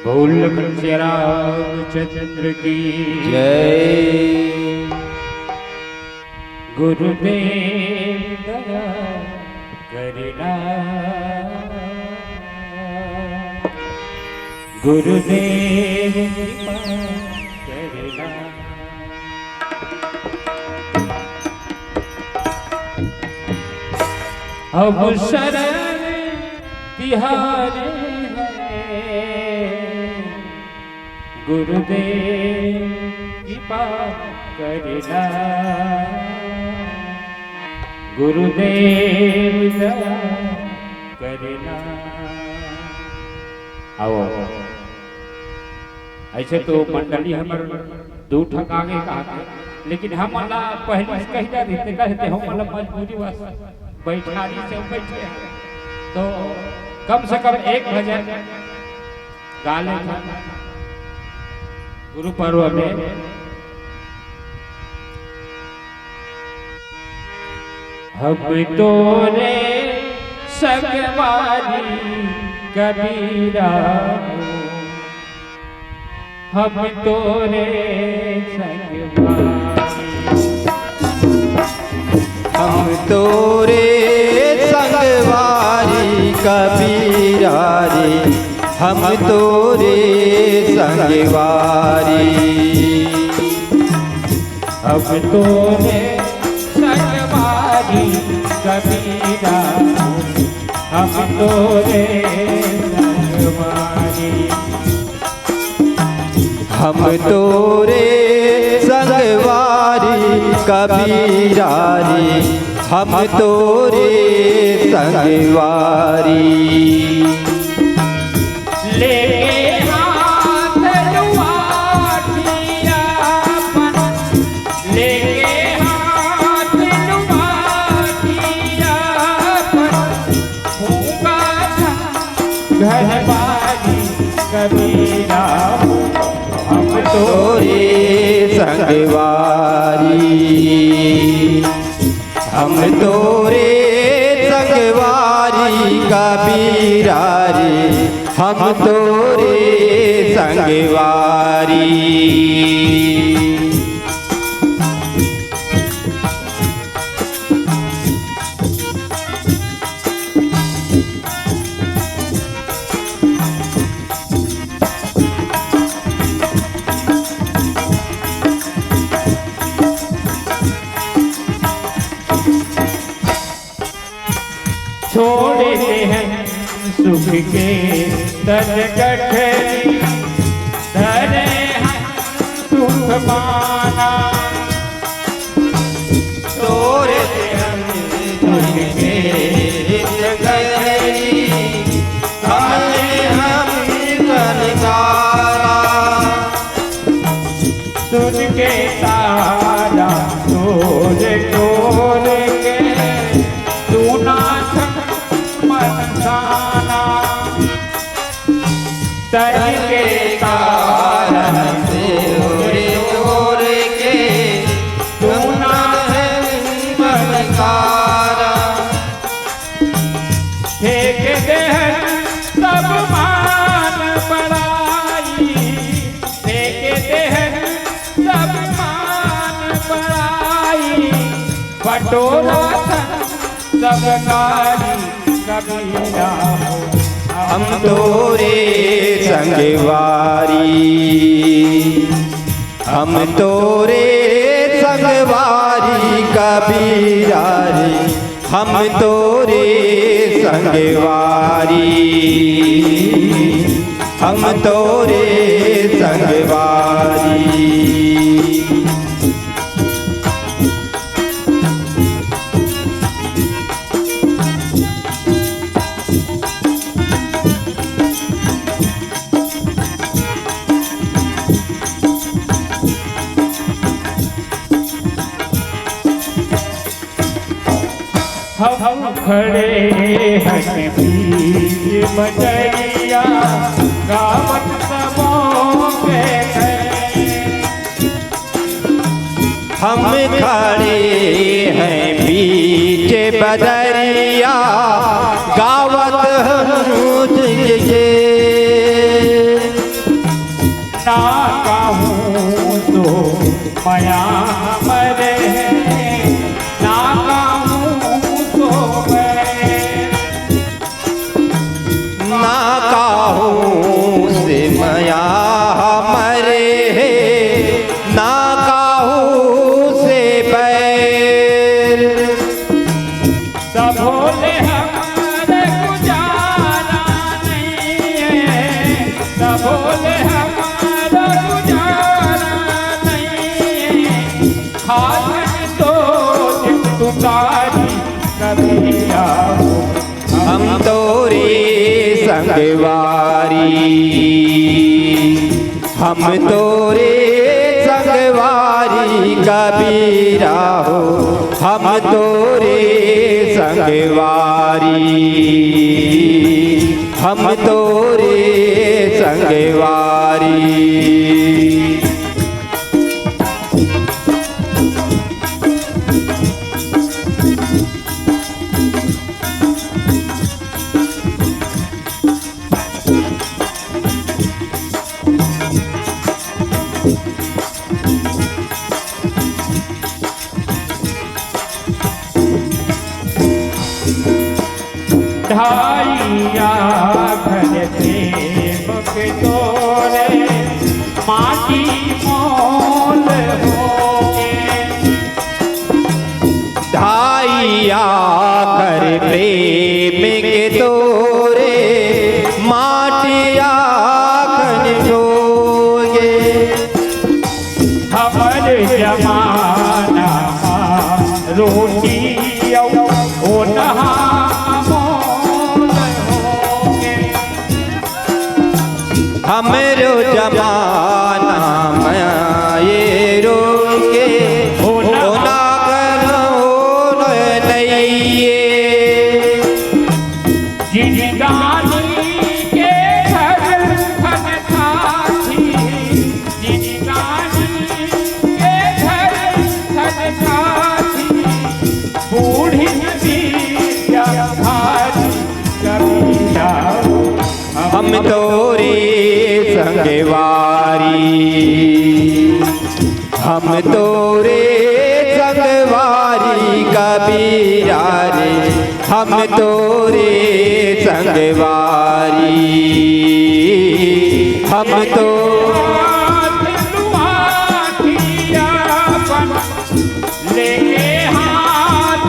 बोल श्री रामचंद्र की जय। गुरुदेव दया करना, गुरुदेव कृपा करना। अब शरण तिहारे गुरुदेव कृपा करना, गुरुदेव दया करना। आओ ऐसे तो मंडली हमर दो ठक आगे का, लेकिन हम अल्लाह पहले से कही देते कहते हम अल्लाह मजबूरी बस बैठानी से बैठे तो कम से कम एक भजन गा ले गुरु पर्व में। हम तोरे सगवारी कबीरा, हम तोरे सगवारी, हम तोरे संगवारी कबीरा रे, हम तोरे संगवारी। हम तोरे संगवारी कबीरा, हम तोरे संगवारी, हम तोरे संगवारी कबीरा रे, हम तोरे संगवारी। लेके हाथ लुआठिया अपन, लेके हाथ लुआठिया अपन, फूंका घरवारी कबीरा, हम तोरे संगवारी, हम तोरे संगवारी कबीरा रे, हम तोरे संगवारी। छोड़ते हैं सुख के तन गठरी, धरे हैं सुख माना। तोड़ते हम सुख के गठरी, धरे हम संसारा। सुन के तारा तोड़ तोड़ के तू नाथ मनसाना, तर के तारा तोड़ तोड़ के तू नाथ मनसारा। फेंक दे सब मान बड़ाई, फेंक दे सब मान बड़ाई, बटोरा सब कारी कबीरा, हम तोरे संगवारी, हम तोरे संगवारी कबीरा रे, हम तोरे संगवारी, हम तोरे संगवारी। हम खड़े हैं बीच बजरिया, गावत सबों के हम खड़े हैं बीच बदरिया, गावत बोले हमारे गुजारा नहीं है, सब बोले हमारा गुजारा नहीं है, खाए तो तुम्हारी कबिया हम तोरे संगवारी, हम तोरे संगवारी कबीरा हो, हम तोरे संगवारी, हम तोरे संगवारी। ढाइया घर प्रेम के तोरे माटी मोल होगे, ढाइया कर प्रेम के तोरे माटिया खन जोगे, हमर जमाना रोटी ओ नहा हमरो जमाना ये रोके होना करो नइये, जिंदगानी के घर खन साथी, जिंदगानी के घर खन साथी, बूढ़ी बिटिया भारी कबिया हम तोरे संगवारी, हम तोरे संगवारी कबीरा रे, हम तोरे संगवारी, हम तो लेके हाथ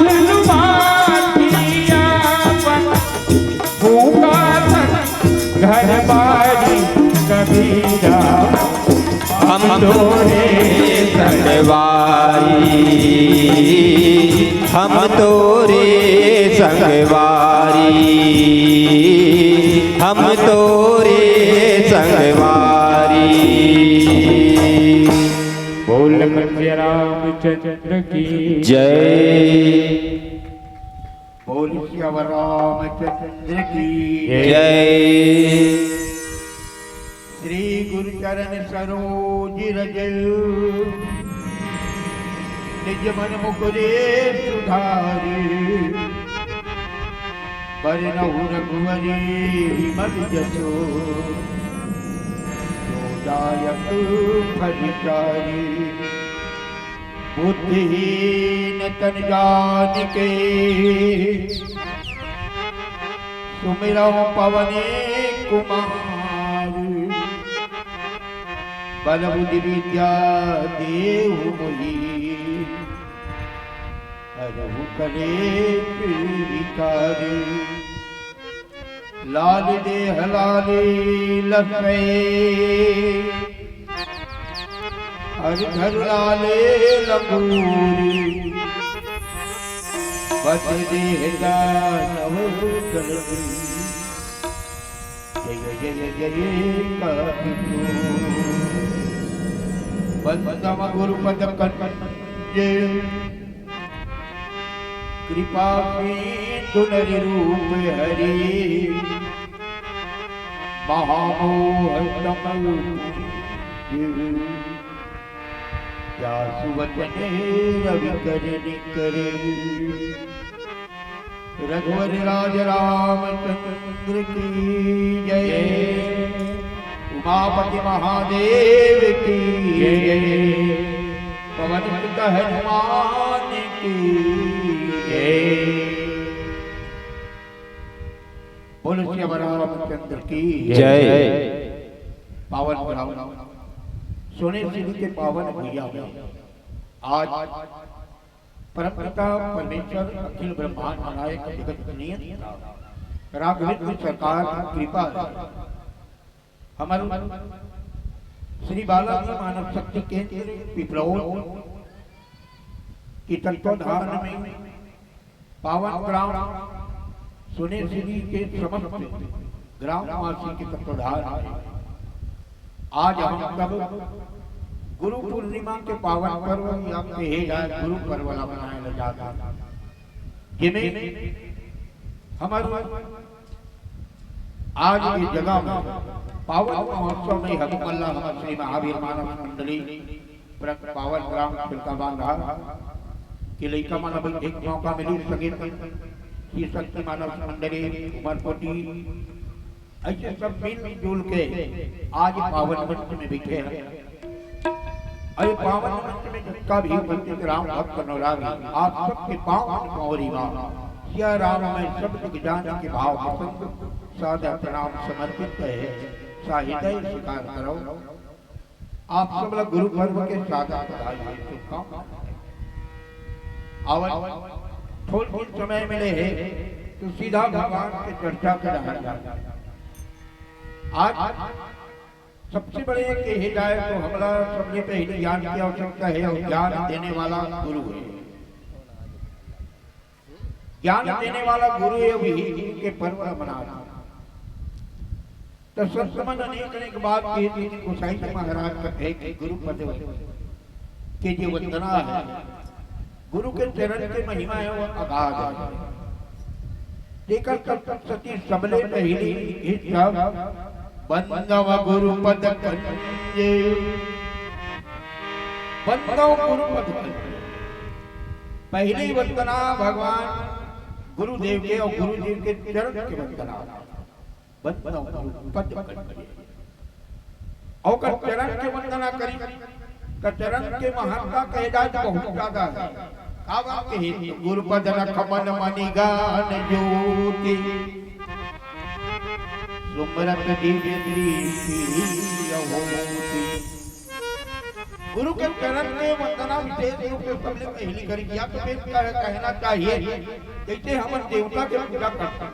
घर बारी कबीरा हम तोरे संगवारी, हम तोरे संगवारी, हम तोरे संगवारी। बोल श्री रामचंद्र की जय, बोल श्याम रामचंद्र की जय। श्री गुरु चरण सरोज रज निज मन मुकुरे सुधारी, बरनहु रघुवरी विमल जसो, दायक फलचारी। बुद्धिहीन तन जानिके, सुमिरौ पवने कुमार, बल बुद्धि विद्या देहु मोहि, हरहु कलेश विकारी। लाल देह लाले लखै, हर घर लाले लंगूरी, बस देह दानव कलगी, जय जय जय कपितु। बंदम गुरुपद कंज, कृपा सिंधु रूप हरि, महामोह तमल सुवचन रवि कर निकरे। रघुवर राज रामचंद्र की जय, उमापति महादेव की जय, पवन सुत हनुमान की जय। बोलो श्री रामचंद्र की जय। पावन ब्राह्मण, सोने सिंह के पावन भैया में आज परमपिता परमेश्वर अखिल ब्रह्मांड नायक जगत नियंता राघवेंद्र सरकार की कृपा है। हमारे श्री बालाजी मानव शक्ति केंद्र पिपरौल की तत्वाधान में पावन ग्राम सुनेश्वरी के समस्त ग्रामवासी के तत्वाधान में आज हम सब गुरु पूर्णिमा के पावन पर्व या कहे जाए गुरु पर्व मनाया जाता है, जिनमें हमारे आज की जगह में पावन महोत्सव में हकमल्ला श्री महावीर मानव मंडली पावन ग्राम फिरका बांधा कि लड़का मानव एक मौका मिली सके श्री शक्ति मानव मंडली उमरकोटी ऐसे सब मिलजुल के आज पावन मंच में बैठे हैं। अरे पावन मंच में जिसका भी उपस्थित राम भक्त अनुरागी आप सबके पावन गौरी मां सिया राम में सब दिग्जान के भाव पसंद सादा प्रणाम समर्पित है। साहित्य स्वीकार करो। आप सब लोग गुरु पर्व के सादा बधाई शुभकामनाएं। आवन थोड़ी समय मिले है तो सीधा भगवान की चर्चा कर रहा है। आज सबसे बड़े कहे जाए तो हमारा सबसे पहले ज्ञान की आवश्यकता है और ज्ञान देने वाला गुरु है। ज्ञान देने वाला गुरु है भी के पर्व मनाना। तो सब समझ अनेक बात की गोसाई जी महाराज कहते कि गुरु पद के जो वंदना है गुरु के चरण के महिमा है वो अगाध है। देखकर तब सती सबले पहली हिस्सा बंदव गुरु पद कंजे बंदव गुरु पद कंजे पहली वंदना भगवान गुरुदेव के और गुरुदेव के चरण के वंदना बंदव गुरु पद कंजे और चरण के वंदना करी तो चरण के महत्ता कहे जाए तो बहुत ज्यादा है। कावा के गुरु पद रखमन मणिगान ज्योति सुमरत दिव्य दृष्टि होती। गुरु के चरण के वंदना विशेष रूप से सबने पहली करी किया तो फिर कहना चाहिए जैसे हम देवता के पूजा करते हैं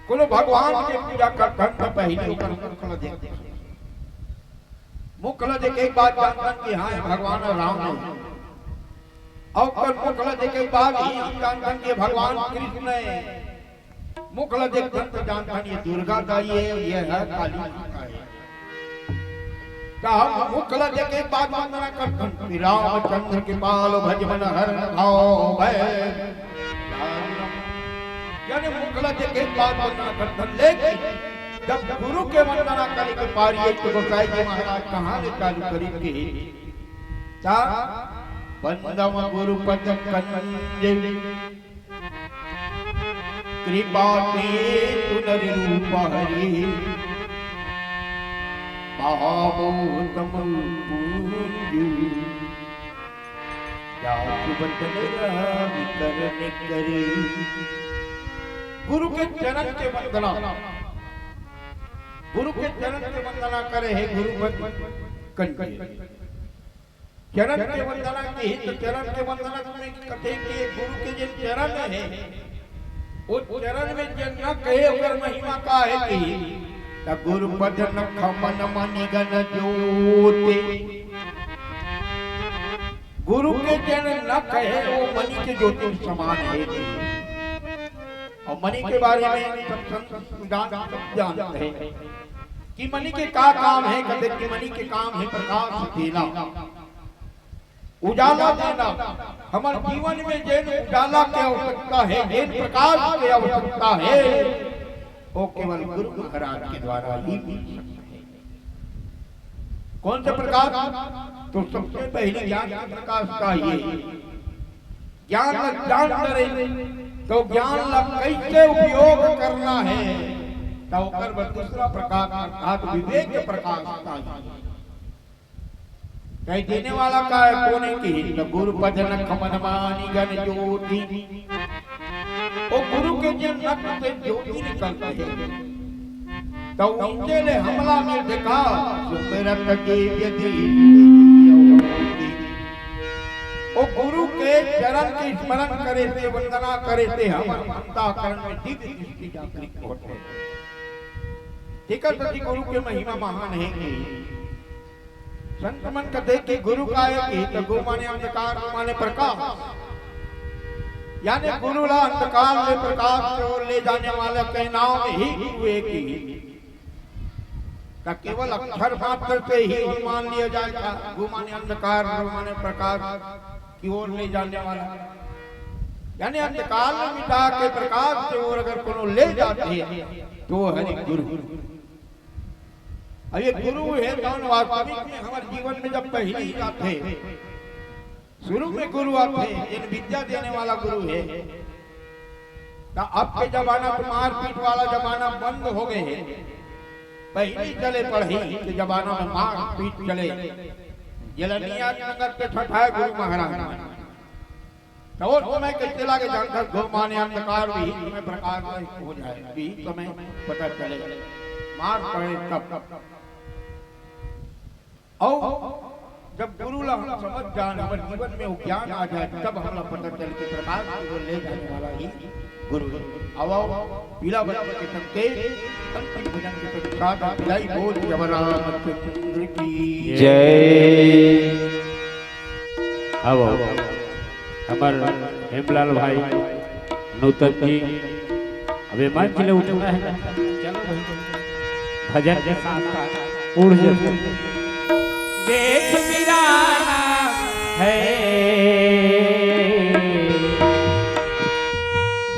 कोनो भगवान के पूजा करते हैं तो पहले ऊपर मुखला देखते हैं। मुखला देखे एक बात जानते कि हाँ भगवान राम है और मुखला देखे बाद ही हम जानते हैं कि भगवान कृष्ण है। मुखला देखते तो जानते हैं ये दुर्गा का ये है काली माता है। तो हम मुखला देखे बाद वंदना करते हैं रामचंद्र के पाल भजमन हरण भाव भय यानी मुखला देखे बाद वंदना करते हैं। लेकिन जब गुरु के वंदना करे के पारी तो गोसाई जी महाराज कहाँ ले चालू करेंगे ता बंदव गुरु पद कंजे कृपा तुनरि रूप हरि महामोहतम पूज्य जासु बंदन करने करे। गुरु के चरण के वंदना गुरु के चरण के वंदना करे है गुरु पद कंजे। चरण के वंदना के हित चरण के वंदना में कहते कि गुरु के जो चरण है वो चरण में जन न कहे अगर महिमा का है कि त गुरु पद नखमन मणिगन ज्योति। गुरु के चरण न कहे वो मणि के ज्योति समान है। और मणि के बारे में सब जानते हैं कि मणि के का काम है। कहते कि मणि के काम है प्रकाश देना उजाला देना। हमारे जीवन में जैन उजाला की आवश्यकता है जैन प्रकाश की आवश्यकता है वो केवल गुरु महाराज के द्वारा ही मिल सकता है। कौन सा प्रकाश? तो सबसे पहले ज्ञान का प्रकाश चाहिए। ज्ञान जान करे तो ज्ञान कैसे उपयोग करना है तो दूसरा प्रकाश अर्थात विवेक के प्रकाश चाहिए। कह देने वाला का है कोने की तो गुरु पद नखमन मणिगन ज्योति। वो गुरु के जन नख से ज्योति निकलते हैं तो उनके लिए हमला में देखा सुमिरत दिव्य दृष्टि। वो गुरु के चरण की स्मरण करे थे, वंदना करे थे, हम अंतःकरण में दिव्य दृष्टि जागृत होते। ठीक है, तो गुरु के महिमा महान है कि संत मन कहते कि गुरु का एक तो गो माने अंधकार, माने प्रकाश, यानी गुरु ला अंधकार में प्रकाश की ओर ले जाने वाला के नाम में ही गुरु एक ही। का केवल अक्षर मात्र से ही मान लिया जाएगा गो माने अंधकार, गो माने प्रकाश की ओर ले जाने वाला, यानी अंधकार में मिटा के प्रकाश की ओर अगर कोनो ले जाते हैं तो है गुरु। ये गुरु है तो वास्तविक में हमारे जीवन में जब पहले ही आते शुरू में गुरु आते इन विद्या देने वाला गुरु है। तो अब के जमाना तो मारपीट वाला जमाना बंद हो गए हैं, पहले चले पढ़ी के जमाना में मारपीट चले। जलनिया नगर पे छठाए गुरु महाराज तो वो समय कैसे लागे जानता गो माने अंधकार भी तुम्हें प्रकाश हो जाए, भी तुम्हें पता चले मार पड़े तब। और जब गुरु ला हम समझ जान हमारे जीवन में वो ज्ञान आ जाए तब हमारा पता चले कि प्रकाश को ले जाने वाला ही गुरु। आओ पीला बच्चे के संते अंतिम भजन के पश्चात पिलाई बोल जबरामत चंद्र की जय। आओ हमार हेमलाल भाई नूतन जी अबे मंच ले उठना है, चलो भजन के साथ उड़ जाओ। देश वीराना है,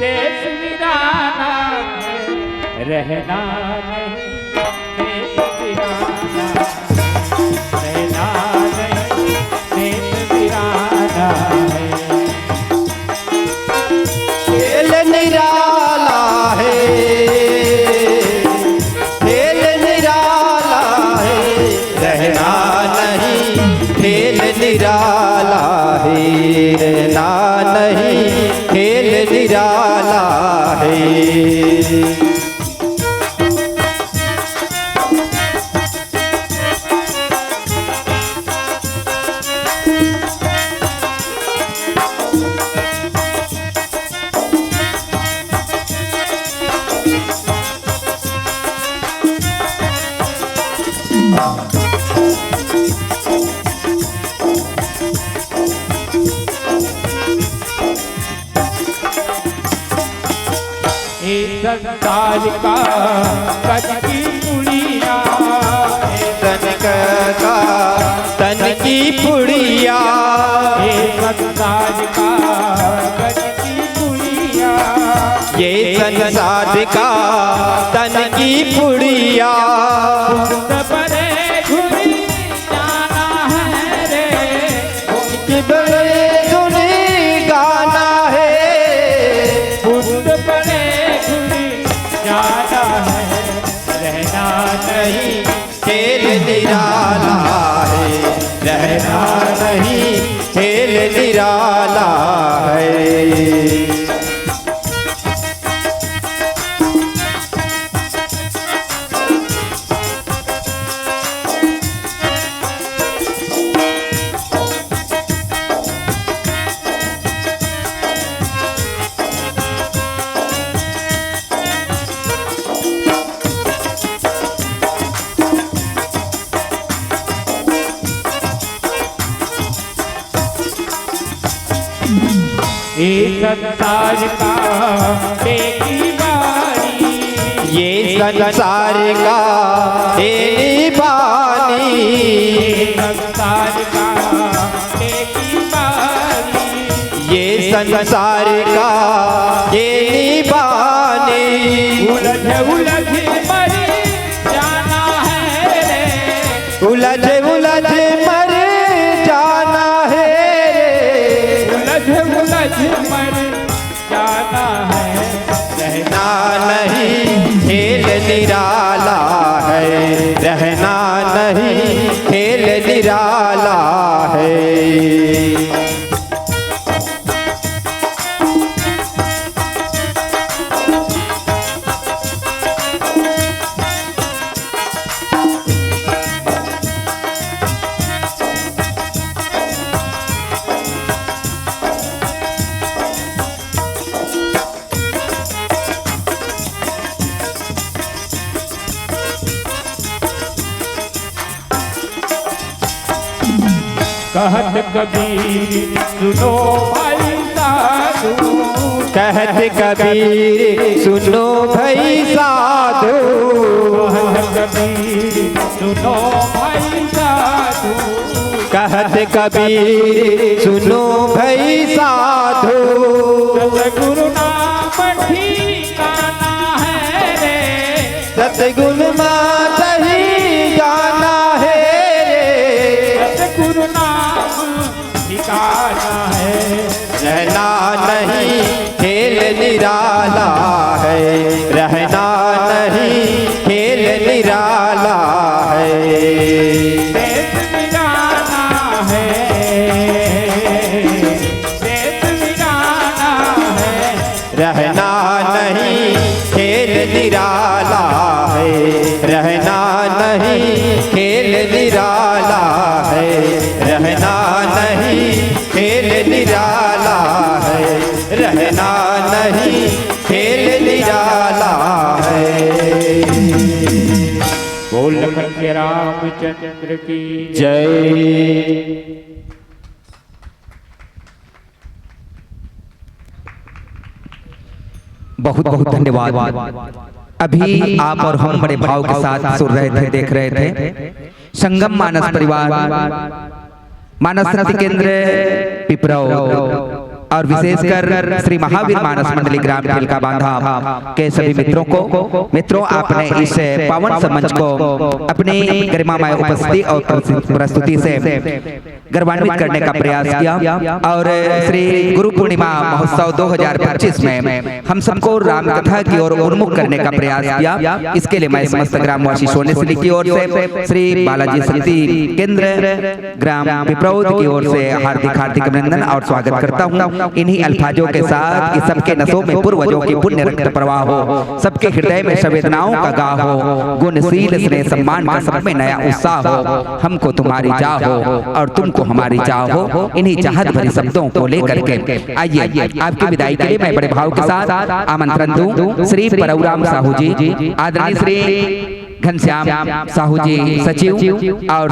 देश वीराना है, रहना नहीं देश वीराना, रहना नहीं देश वीराना है। खेल निराला है, खेल निराला है, रहना खेल निराला है, रहना नहीं खेल निराला है। संसार का कद की पुड़िया, तन का तन की पुड़िया, संसार का कद की पुड़िया, ये संसार का तन की पुड़िया। बड़े घुरी जाना है रे, उनके बड़े धुनी गाना है, बड़े जाना है, रहना नहीं खेल निराला है, रहना नहीं खेल निराला है। संसार का तेरी बानी, ये संसार का तेरी बानी, संसार का तेरी बानी, ये संसार का तेरी बानी। उलझ उलझ मर जाना है रे, उलझ उलझ मर जाना है रे, उलझ उलझ मर जाना है, रहना नहीं खेल निराला है, रहना नहीं खेल निराला है। कहत कबीर सुनो भाई साधु, कहत कबीर सुनो भाई साधु, कहत कबीर सुनो भाई साधु, कहत कबीर सुनो भाई साधु। सतगुरु नाम ठिकाना है रे, सतगुरु मात ही जाना है रे, सतगुरु नाम ठिकाना है। रहना नहीं खेल निराला है, रहना नहीं खेल निराला है। देश बिगाना है, देश बिगाना है, रहना नहीं खेल निराला है, रहना नहीं खेल निराला है, रहना नहीं खेल निराला है, रहना नहीं खेल निराला है। बोल लखन के रामचंद्र की जय। बहुत बहुत धन्यवाद। अभी आप और हम बड़े भाव के साथ सुन रहे थे, देख रहे थे संगम मानस परिवार, मानस नृत्य केंद्र पिपराव और विशेषकर श्री महावीर मानस मंडली ग्राम तिलका बांधा के सभी मित्रों आपने इस पावन समंच को अपनी गरिमामय उपस्थिति और प्रस्तुति से गर्वान्वित करने का प्रयास किया और श्री गुरु पूर्णिमा महोत्सव 2025 में हम सबको राम कथा की ओर उन्मुख करने का प्रयास किया। इसके लिए मैं समस्त ग्रामवासी सोनेसली की ओर से, श्री बालाजी शक्ति केंद्र ग्राम पिपरौद की ओर से हार्दिक हार्दिक अभिनंदन और स्वागत करता हूँ। इन्हीं अल्फाजों के साथ कि सबके नसों में पूर्वजों की पुण्य रक्त प्रवाह हो, सबके हृदय में संवेदनाओं का गाह हो, गुणशील स्नेह सम्मान का सब में नया उत्साह हो, हमको तुम्हारी चाह हो और तुमको हमारी चाह हो। इन्हीं चाहत भरी शब्दों को लेकर के आइए आपकी विदाई के लिए मैं बड़े भाव के साथ आमंत्रण दूं श्री परौराम साहू जी, आदरणीय श्री घनश्याम साहू जी सचिव और